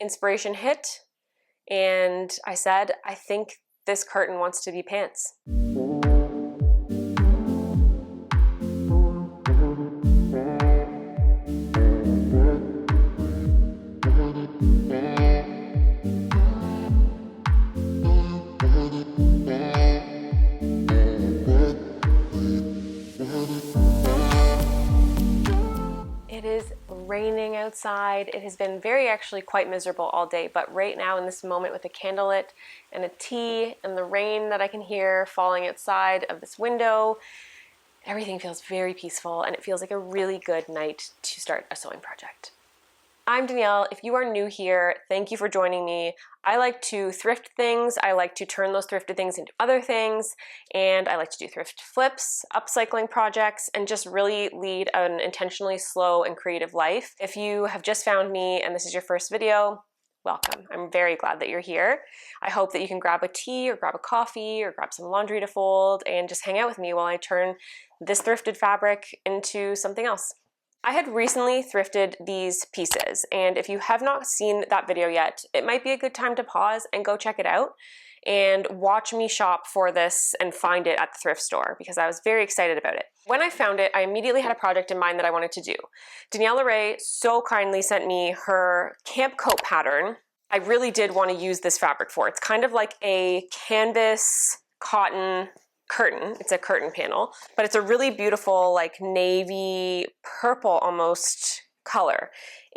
inspiration hit, and I said, I think this curtain wants to be pants. It is raining outside. It has been actually quite miserable all day, but right now in this moment with a candle lit and a tea and the rain that I can hear falling outside of this window, everything feels very peaceful and it feels like a really good night to start a sewing project. I'm Danielle. If you are new here, thank you for joining me. I like to thrift things. I like to turn those thrifted things into other things, and I like to do thrift flips, upcycling projects, and just really lead an intentionally slow and creative life. If you have just found me and this is your first video, welcome. I'm very glad that you're here. I hope that you can grab a tea or grab a coffee or grab some laundry to fold and just hang out with me while I turn this thrifted fabric into something else. I had recently thrifted these pieces, and if you have not seen that video yet, it might be a good time to pause and go check it out and watch me shop for this and find it at the thrift store because I was very excited about it. When I found it, I immediately had a project in mind that I wanted to do. Danielle Ray so kindly sent me her camp coat pattern. I really did want to use this fabric for. It's kind of like a canvas cotton curtain. It's a curtain panel, but it's a really beautiful like navy purple almost color,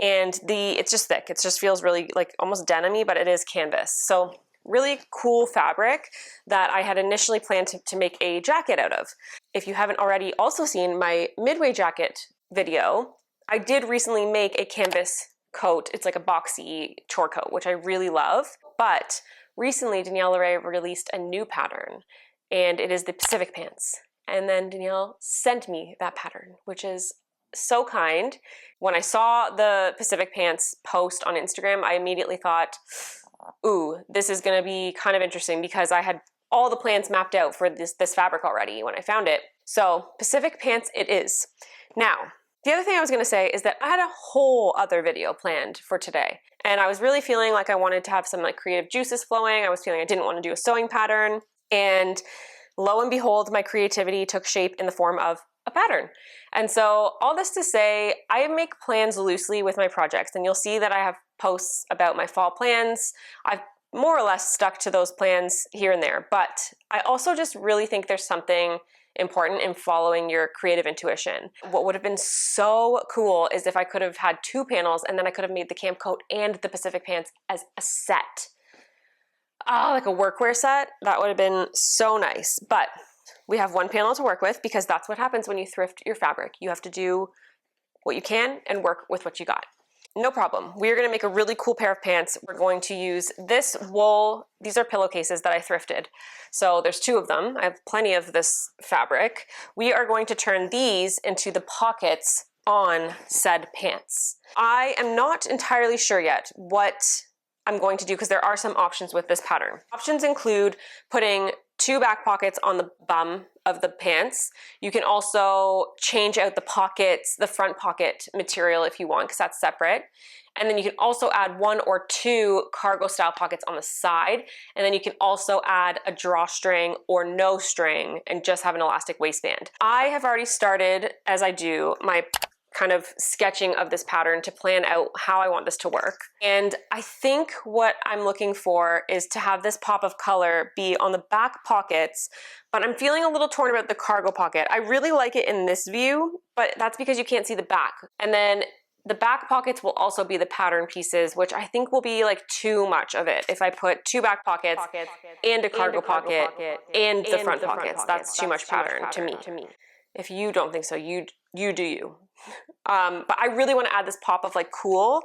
and it's just thick. It just feels really like almost denim-y, but it is canvas. So really cool fabric that I had initially planned to make a jacket out of. If you haven't already also seen my midway jacket video, I did recently make a canvas coat. It's like a boxy chore coat, which I really love. But recently Danielle Ray released a new pattern, and it is the Pacific pants. And then Danielle sent me that pattern, which is so kind. When I saw the Pacific pants post on Instagram, I immediately thought, ooh, this is gonna be kind of interesting because I had all the plans mapped out for this fabric already when I found it. So Pacific pants it is. Now, the other thing I was gonna say is that I had a whole other video planned for today. And I was really feeling like I wanted to have some like creative juices flowing. I was feeling I didn't want to do a sewing pattern. And lo and behold, my creativity took shape in the form of a pattern. And so all this to say, I make plans loosely with my projects, and you'll see that I have posts about my fall plans. I've more or less stuck to those plans here and there, but I also just really think there's something important in following your creative intuition. What would have been so cool is if I could have had two panels and then I could have made the camp coat and the Pacific pants as a set. Like a workwear set. That would have been so nice. But we have one panel to work with because that's what happens when you thrift your fabric. You have to do what you can and work with what you got. No problem. We are going to make a really cool pair of pants. We're going to use this wool. These are pillowcases that I thrifted. So there's two of them. I have plenty of this fabric. We are going to turn these into the pockets on said pants. I am not entirely sure yet what I'm going to do because there are some options with this pattern. Options include putting two back pockets on the bum of the pants. You can also change out the pockets, the front pocket material if you want, because that's separate. And then you can also add one or two cargo style pockets on the side. And then you can also add a drawstring or no string and just have an elastic waistband. I have already started, as I do, my kind of sketching of this pattern to plan out how I want this to work. And I think what I'm looking for is to have this pop of color be on the back pockets, but I'm feeling a little torn about the cargo pocket. I really like it in this view, but that's because you can't see the back. And then the back pockets will also be the pattern pieces, which I think will be like too much of it. If I put two back pockets and a cargo pocket and the front pockets, that's too much pattern to me. If you don't think so, you do you. But I really want to add this pop of like cool,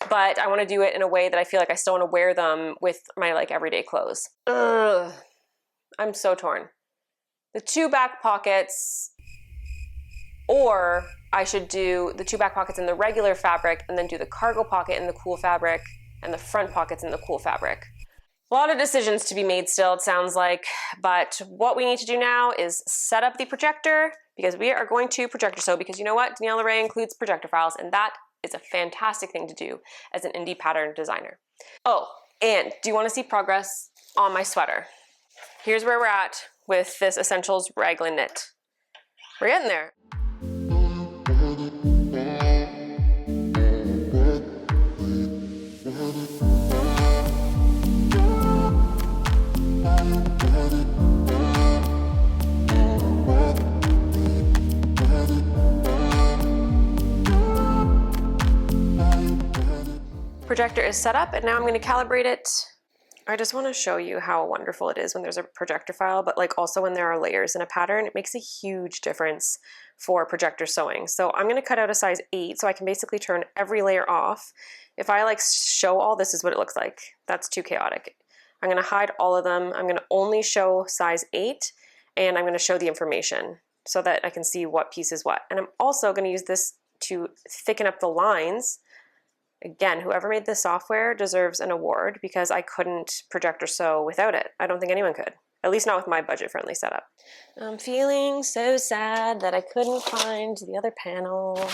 but I want to do it in a way that I feel like I still want to wear them with my like everyday clothes. I'm so torn. The two back pockets, or I should do the two back pockets in the regular fabric and then do the cargo pocket in the cool fabric and the front pockets in the cool fabric. A lot of decisions to be made still, it sounds like, but what we need to do now is set up the projector because we are going to projector sew because you know what? Danielle Ray includes projector files and that is a fantastic thing to do as an indie pattern designer. Oh, and do you want to see progress on my sweater? Here's where we're at with this Essentials raglan knit. We're getting there. Projector is set up and now I'm going to calibrate it. I just want to show you how wonderful it is when there's a projector file, but like also when there are layers in a pattern, it makes a huge difference for projector sewing. So I'm going to cut out a size 8 so I can basically turn every layer off. If I like show all, this is what it looks like. That's too chaotic. I'm going to hide all of them. I'm going to only show size 8 and I'm going to show the information so that I can see what piece is what. And I'm also going to use this to thicken up the lines. Again, whoever made this software deserves an award because I couldn't projector sew without it. I don't think anyone could, at least not with my budget-friendly setup. I'm feeling so sad that I couldn't find the other panel.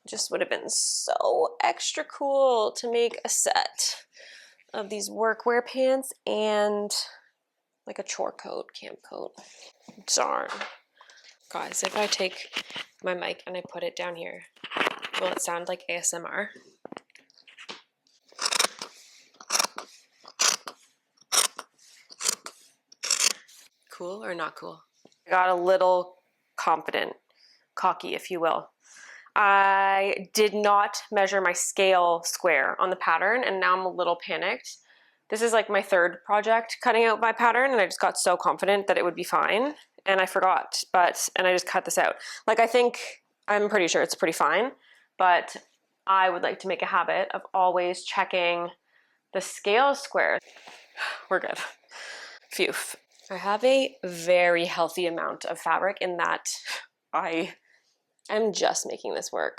Just would have been so extra cool to make a set of these workwear pants and like a chore coat, camp coat. Darn. Guys, if I take my mic and I put it down here, will it sound like ASMR? Cool or not cool? I got a little confident, cocky, if you will. I did not measure my scale square on the pattern and now I'm a little panicked. This is like my third project cutting out my pattern and I just got so confident that it would be fine and I forgot, and I just cut this out. Like I'm pretty sure it's pretty fine, but I would like to make a habit of always checking the scale square. We're good. Phew. I have a very healthy amount of fabric in that I am just making this work.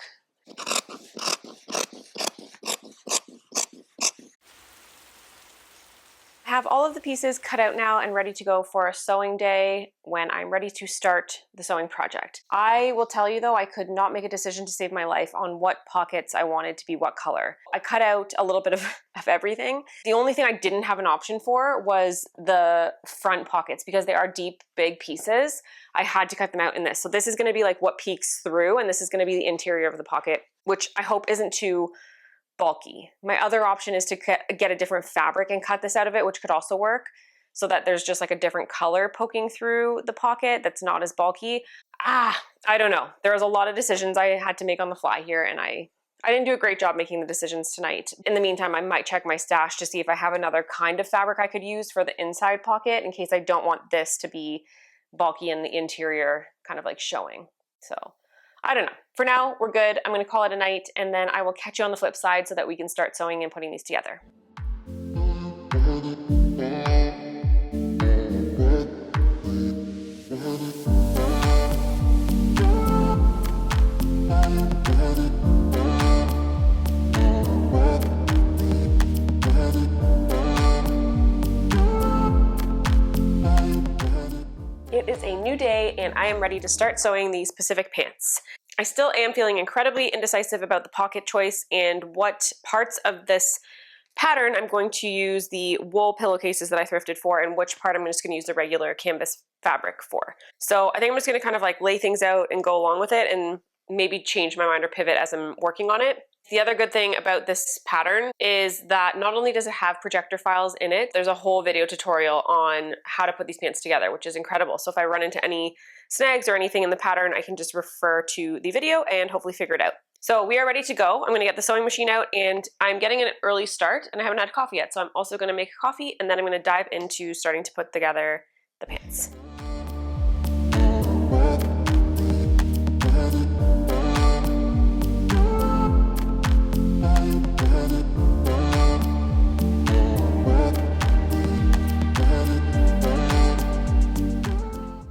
I have all of the pieces cut out now and ready to go for a sewing day when I'm ready to start the sewing project. I will tell you though, I could not make a decision to save my life on what pockets I wanted to be what color. I cut out a little bit of everything. The only thing I didn't have an option for was the front pockets because they are deep, big pieces. I had to cut them out in this. So this is gonna be like what peeks through and this is gonna be the interior of the pocket, which I hope isn't too bulky. My other option is to get a different fabric and cut this out of it, which could also work so that there's just like a different color poking through the pocket that's not as bulky. I don't know. There was a lot of decisions I had to make on the fly here and I didn't do a great job making the decisions tonight. In the meantime, I might check my stash to see if I have another kind of fabric I could use for the inside pocket in case I don't want this to be bulky and the interior kind of like showing. So I don't know. For now, we're good. I'm going to call it a night and then I will catch you on the flip side so that we can start sewing and putting these together. It is a new day and I am ready to start sewing these Pacific pants. I still am feeling incredibly indecisive about the pocket choice and what parts of this pattern I'm going to use the wool pillowcases that I thrifted for and which part I'm just going to use the regular canvas fabric for. So I think I'm just going to kind of like lay things out and go along with it and maybe change my mind or pivot as I'm working on it. The other good thing about this pattern is that not only does it have projector files in it, there's a whole video tutorial on how to put these pants together, which is incredible. So if I run into any snags or anything in the pattern, I can just refer to the video and hopefully figure it out. So we are ready to go. I'm gonna get the sewing machine out and I'm getting an early start and I haven't had coffee yet. So I'm also gonna make coffee and then I'm gonna dive into starting to put together the pants.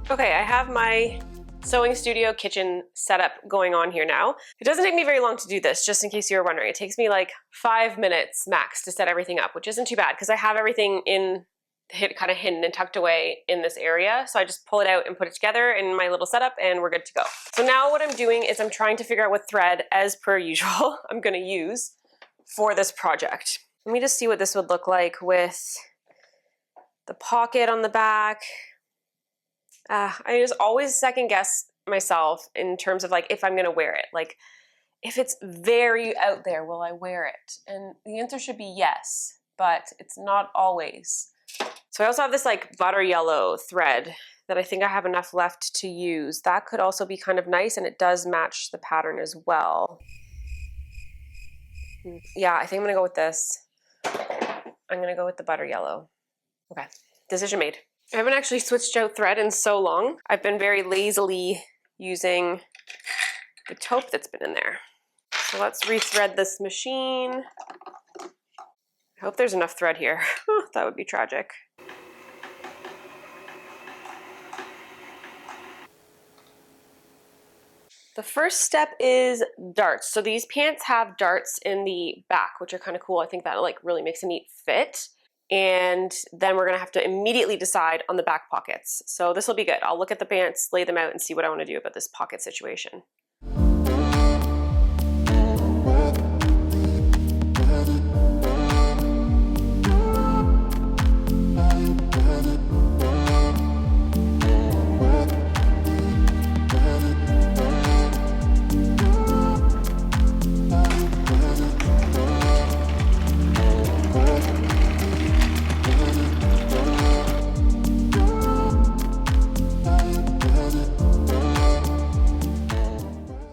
Okay, I have my sewing studio kitchen setup going on here now. It doesn't take me very long to do this, just in case you were wondering. It takes me like 5 minutes max to set everything up, which isn't too bad because I have everything in kind of hidden and tucked away in this area. So I just pull it out and put it together in my little setup and we're good to go. So now what I'm doing is I'm trying to figure out what thread, as per usual, I'm gonna use for this project. Let me just see what this would look like with the pocket on the back. I just always second guess myself in terms of like if I'm gonna wear it. Like if it's very out there, will I wear it? And the answer should be yes, but it's not always. So I also have this like butter yellow thread that I think I have enough left to use. That could also be kind of nice, and it does match the pattern as well. Yeah, I think I'm gonna go with this. I'm gonna go with the butter yellow. Okay, decision made. I haven't actually switched out thread in so long. I've been very lazily using the taupe that's been in there. So let's rethread this machine. I hope there's enough thread here. That would be tragic. The first step is darts. So these pants have darts in the back, which are kind of cool. I think that like really makes a neat fit. And then we're gonna have to immediately decide on the back pockets. So this will be good. I'll look at the pants, lay them out, and see what I want to do about this pocket situation.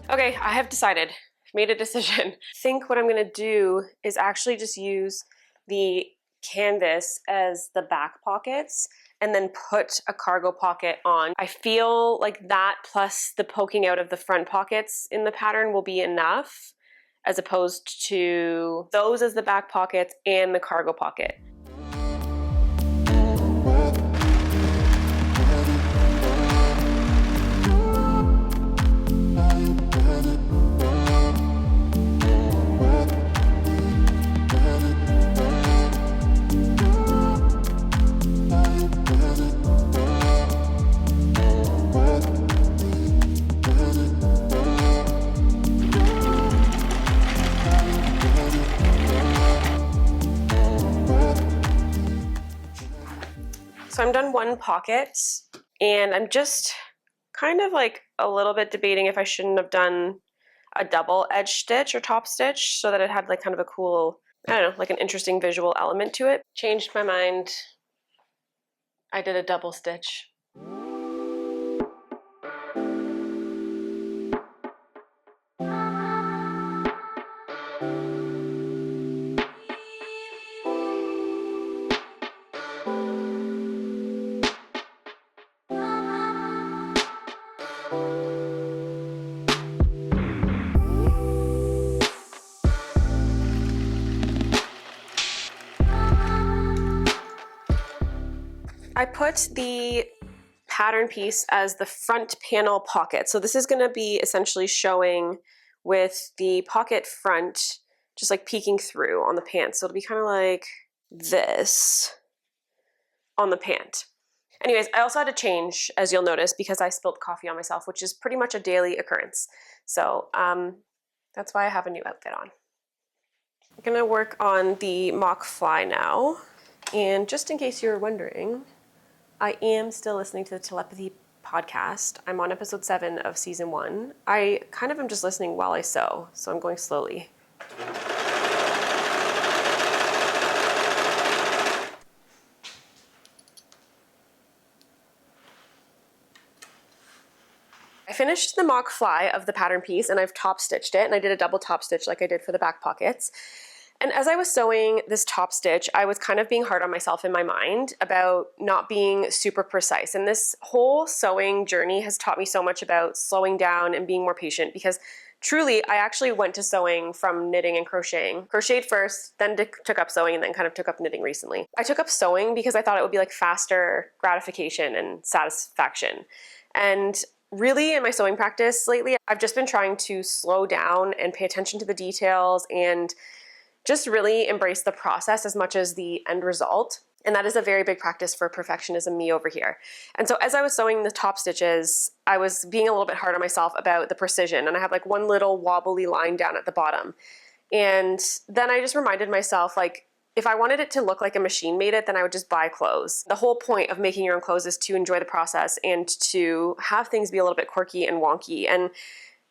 Okay, I have decided, made a decision. I think what I'm gonna do is actually just use the canvas as the back pockets and then put a cargo pocket on. I feel like that plus the poking out of the front pockets in the pattern will be enough, as opposed to those as the back pockets and the cargo pocket. So I'm done one pocket, and I'm just kind of like a little bit debating if I shouldn't have done a double edge stitch or top stitch so that it had like kind of a cool, I don't know, like an interesting visual element to it. Changed my mind. I did a double stitch. I put the pattern piece as the front panel pocket. So this is going to be essentially showing with the pocket front just like peeking through on the pants. So it'll be kind of like this on the pant. Anyways, I also had to change, as you'll notice, because I spilled coffee on myself, which is pretty much a daily occurrence. So that's why I have a new outfit on. I'm going to work on the mock fly now. And just in case you're wondering, I am still listening to the Telepathy podcast. I'm on episode 7 of season 1. I kind of am just listening while I sew, so I'm going slowly. I finished the mock fly of the pattern piece and I've top stitched it, and I did a double top stitch like I did for the back pockets. And as I was sewing this top stitch, I was kind of being hard on myself in my mind about not being super precise. And this whole sewing journey has taught me so much about slowing down and being more patient, because truly, I actually went to sewing from knitting and crocheting. Crocheted first, then took up sewing, and then kind of took up knitting recently. I took up sewing because I thought it would be like faster gratification and satisfaction. And really in my sewing practice lately, I've just been trying to slow down and pay attention to the details and just really embrace the process as much as the end result. And that is a very big practice for perfectionism me over here. And so as I was sewing the top stitches, I was being a little bit hard on myself about the precision. And I have like one little wobbly line down at the bottom. And then I just reminded myself, like, if I wanted it to look like a machine made it, then I would just buy clothes. The whole point of making your own clothes is to enjoy the process and to have things be a little bit quirky and wonky. And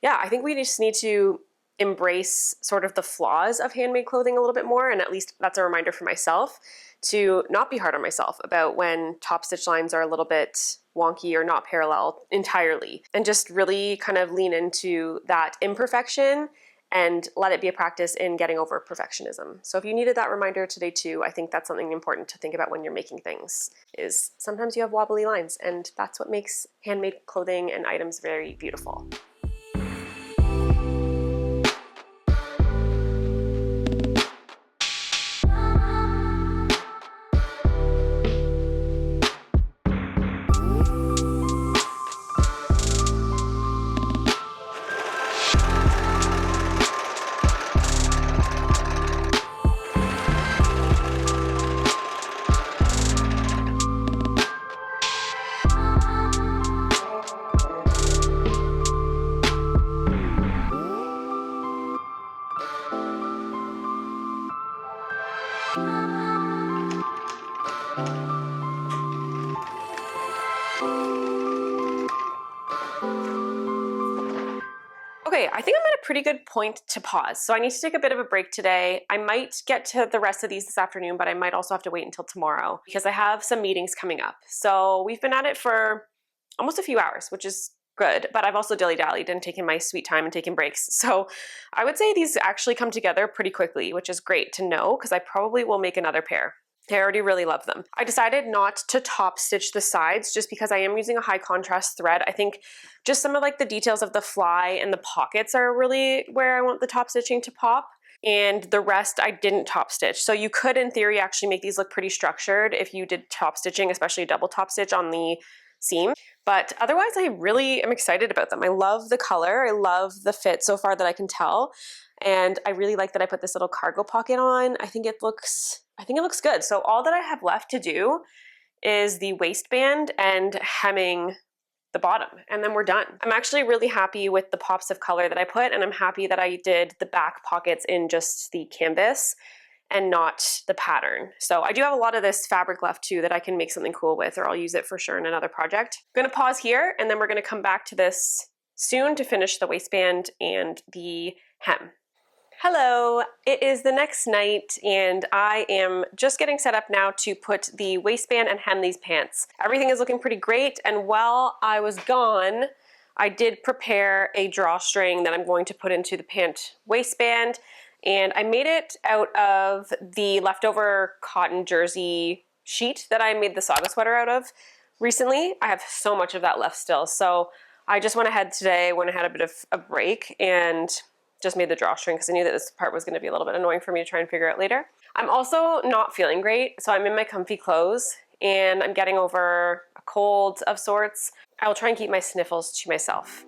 yeah, I think we just need to embrace sort of the flaws of handmade clothing a little bit more. And at least that's a reminder for myself to not be hard on myself about when top stitch lines are a little bit wonky or not parallel entirely, and just really kind of lean into that imperfection and let it be a practice in getting over perfectionism. So if you needed that reminder today too, I think that's something important to think about when you're making things, is sometimes you have wobbly lines, and that's what makes handmade clothing and items very beautiful. Okay, I think I'm at a pretty good point to pause. So I need to take a bit of a break today. I might get to the rest of these this afternoon, but I might also have to wait until tomorrow because I have some meetings coming up. So we've been at it for almost a few hours, which is good, but I've also dilly-dallied and taken my sweet time and taken breaks. So I would say these actually come together pretty quickly, which is great to know because I probably will make another pair. I already really love them. I decided not to top stitch the sides just because I am using a high contrast thread. I think just some of like the details of the fly and the pockets are really where I want the top stitching to pop. And the rest I didn't top stitch. So you could in theory actually make these look pretty structured if you did top stitching, especially a double top stitch on the seam. But otherwise I really am excited about them. I love the color. I love the fit so far that I can tell. And I really like that I put this little cargo pocket on. I think it looks good. So all that I have left to do is the waistband and hemming the bottom, and then we're done. I'm actually really happy with the pops of color that I put, and I'm happy that I did the back pockets in just the canvas and not the pattern. So I do have a lot of this fabric left too that I can make something cool with, or I'll use it for sure in another project. I'm gonna pause here, and then we're gonna come back to this soon to finish the waistband and the hem. Hello, it is the next night and I am just getting set up now to put the waistband and hem these pants. Everything is looking pretty great, and while I was gone, I did prepare a drawstring that I'm going to put into the pant waistband, and I made it out of the leftover cotton jersey sheet that I made the saga sweater out of recently. I have so much of that left still, so I just went ahead today when I had a bit of a break and just made the drawstring because I knew that this part was going to be a little bit annoying for me to try and figure out later. I'm also not feeling great, so I'm in my comfy clothes and I'm getting over a cold of sorts. I will try and keep my sniffles to myself.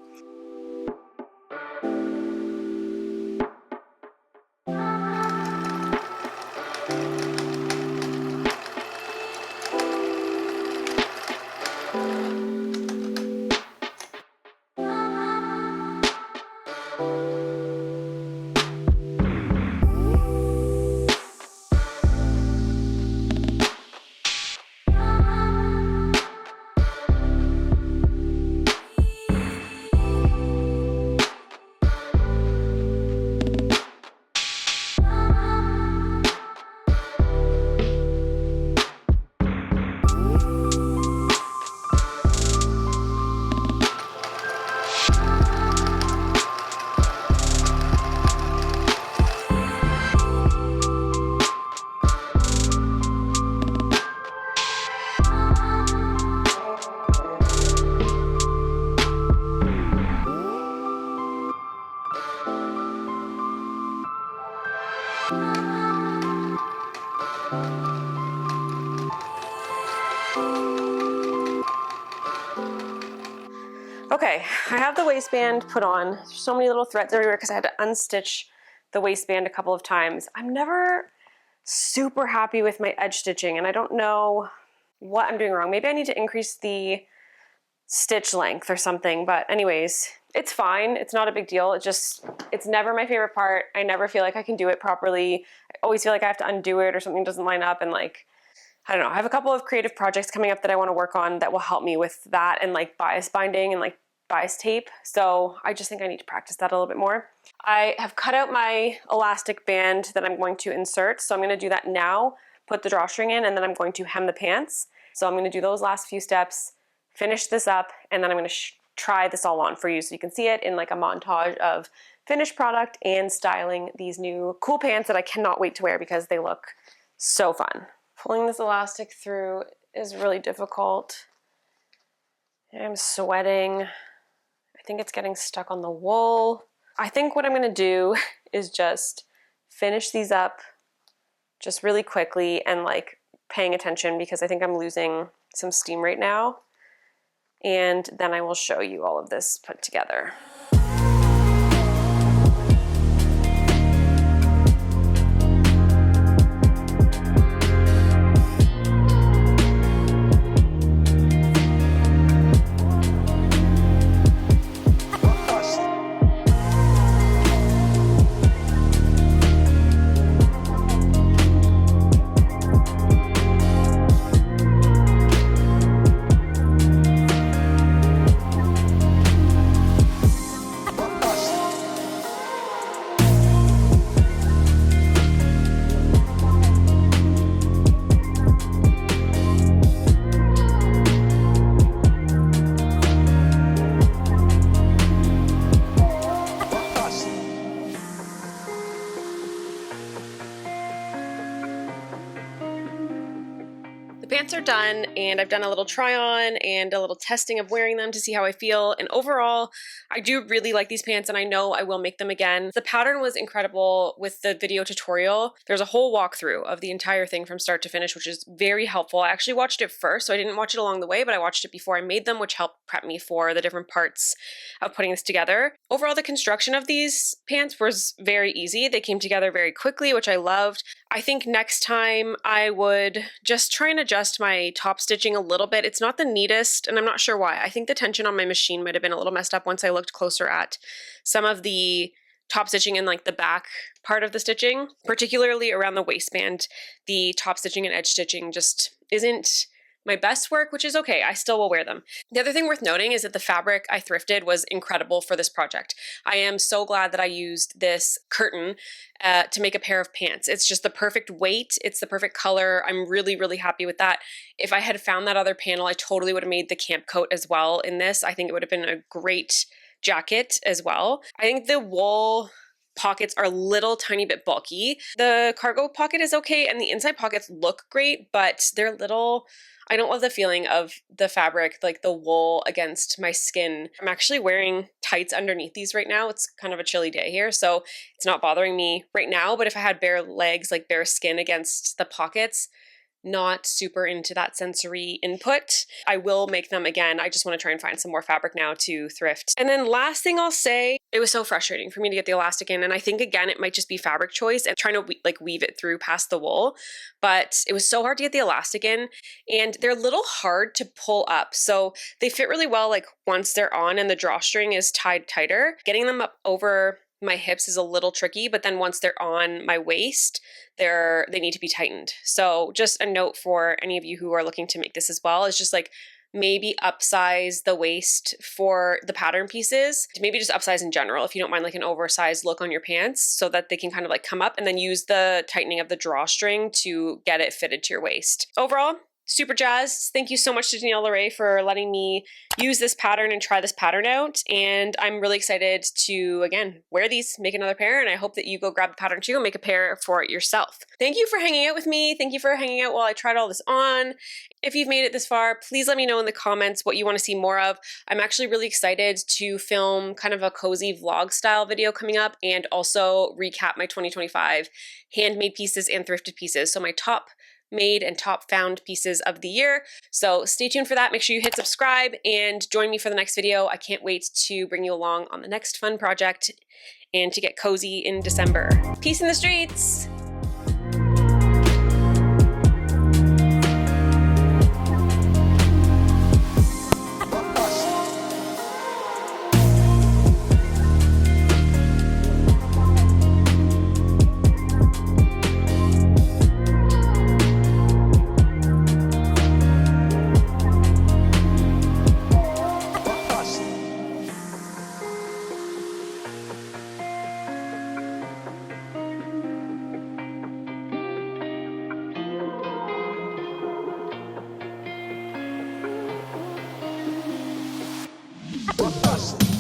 Okay, I have the waistband put on. There's so many little threads everywhere because I had to unstitch the waistband a couple of times. I'm never super happy with my edge stitching, and I don't know what I'm doing wrong. Maybe I need to increase the stitch length or something, but anyways, it's fine. It's not a big deal. It's never my favorite part. I never feel like I can do it properly. I always feel like I have to undo it or something doesn't line up, and like, I don't know. I have a couple of creative projects coming up that I want to work on that will help me with that and like bias binding and like bias tape. So I just think I need to practice that a little bit more. I have cut out my elastic band that I'm going to insert. So I'm going to do that now, put the drawstring in, and then I'm going to hem the pants. So I'm going to do those last few steps, finish this up, and then I'm going to try this all on for you so you can see it in like a montage of finished product and styling these new cool pants that I cannot wait to wear because they look so fun. Pulling this elastic through is really difficult. I'm sweating. I think it's getting stuck on the wool. I think what I'm gonna do is just finish these up just really quickly and like paying attention because I think I'm losing some steam right now. And then I will show you all of this put together. The pants are done, and I've done a little try on and a little testing of wearing them to see how I feel, and overall I do really like these pants and I know I will make them again. The pattern was incredible with the video tutorial. There's a whole walkthrough of the entire thing from start to finish, which is very helpful. I actually watched it first, so I didn't watch it along the way, but I watched it before I made them, which helped prep me for the different parts of putting this together. Overall, the construction of these pants was very easy. They came together very quickly, which I loved. I think next time I would just try and adjust my top stitching a little bit. It's not the neatest, and I'm not sure why. I think the tension on my machine might have been a little messed up once I looked closer at some of the top stitching and like the back part of the stitching, particularly around the waistband. The top stitching and edge stitching just isn't my best work, which is okay. I still will wear them. The other thing worth noting is that the fabric I thrifted was incredible for this project. I am so glad that I used this curtain to make a pair of pants. It's just the perfect weight. It's the perfect color. I'm really, really happy with that. If I had found that other panel, I totally would have made the camp coat as well in this. I think it would have been a great jacket as well. I think the wool pockets are a little tiny bit bulky. The cargo pocket is okay, and the inside pockets look great, but they're little. I don't love the feeling of the fabric, like the wool against my skin. I'm actually wearing tights underneath these right now. It's kind of a chilly day here, so it's not bothering me right now, but if I had bare legs, like bare skin against the pockets, not super into that sensory input. I will make them again. I just want to try and find some more fabric now to thrift. And then last thing I'll say, it was so frustrating for me to get the elastic in. And I think again, it might just be fabric choice and trying to like weave it through past the wool, but it was so hard to get the elastic in, and they're a little hard to pull up. So they fit really well like once they're on and the drawstring is tied tighter. Getting them up over my hips is a little tricky, but then once they're on my waist, they need to be tightened. So just a note for any of you who are looking to make this as well is just like maybe upsize the waist for the pattern pieces. Maybe just upsize in general if you don't mind like an oversized look on your pants so that they can kind of like come up, and then use the tightening of the drawstring to get it fitted to your waist. Overall, super jazzed. Thank you so much to Danielle LeRae for letting me use this pattern and try this pattern out. And I'm really excited to, again, wear these, make another pair, and I hope that you go grab the pattern too and make a pair for it yourself. Thank you for hanging out with me. Thank you for hanging out while I tried all this on. If you've made it this far, please let me know in the comments what you want to see more of. I'm actually really excited to film kind of a cozy vlog style video coming up, and also recap my 2025 handmade pieces and thrifted pieces. So my top made and top found pieces of the year. So stay tuned for that. Make sure you hit subscribe and join me for the next video. I can't wait to bring you along on the next fun project and to get cozy in December. Peace in the streets. bust.